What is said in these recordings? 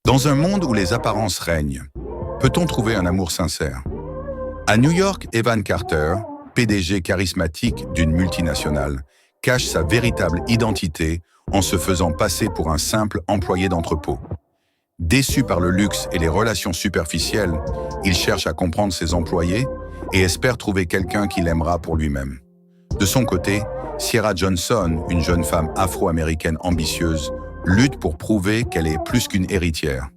Dans un monde où les apparences règnent, peut-on trouver un amour sincère? À New York, Evan Carter, PDG charismatique d'une multinationale, cache sa véritable identité en se faisant passer pour un simple employé d'entrepôt. Déçu par le luxe et les relations superficielles, il cherche à comprendre ses employés et espère trouver quelqu'un qui l'aimera pour lui-même. De son côté, Sierra Johnson, une jeune femme afro-américaine ambitieuse, lutte pour prouver qu'elle est plus qu'une héritière.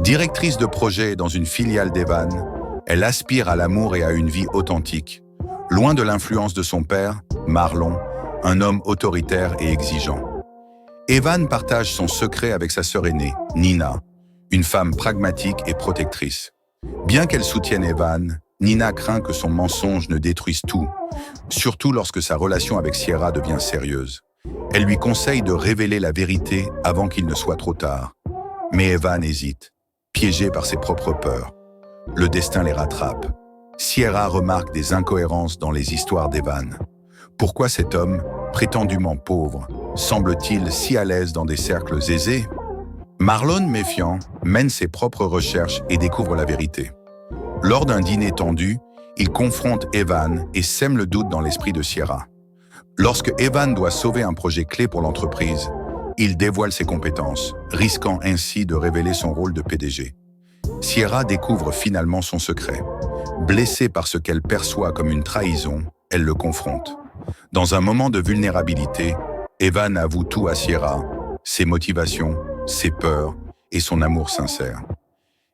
Directrice de projet dans une filiale d'Evan, elle aspire à l'amour et à une vie authentique, loin de l'influence de son père, Marlon, un homme autoritaire et exigeant. Evan partage son secret avec sa sœur aînée, Nina, une femme pragmatique et protectrice. Bien qu'elle soutienne Evan, Nina craint que son mensonge ne détruise tout, surtout lorsque sa relation avec Sierra devient sérieuse. Elle lui conseille de révéler la vérité avant qu'il ne soit trop tard. Mais Evan hésite, piégé par ses propres peurs. Le destin les rattrape. Sierra remarque des incohérences dans les histoires d'Evan. Pourquoi cet homme, prétendument pauvre, semble-t-il si à l'aise dans des cercles aisés? Marlon, méfiant, mène ses propres recherches et découvre la vérité. Lors d'un dîner tendu, il confronte Evan et sème le doute dans l'esprit de Sierra. Lorsque Evan doit sauver un projet clé pour l'entreprise, il dévoile ses compétences, risquant ainsi de révéler son rôle de PDG. Sierra découvre finalement son secret. Blessée par ce qu'elle perçoit comme une trahison, elle le confronte. Dans un moment de vulnérabilité, Evan avoue tout à Sierra, ses motivations, ses peurs et son amour sincère.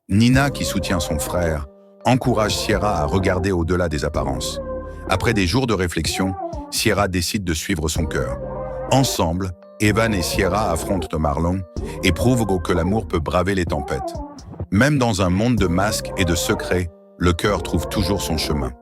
Nina, qui soutient son frère, encourage Sierra à regarder au-delà des apparences. Après des jours de réflexion, Sierra décide de suivre son cœur. Ensemble, Evan et Sierra affrontent Marlon et prouvent que l'amour peut braver les tempêtes. Même dans un monde de masques et de secrets, le cœur trouve toujours son chemin.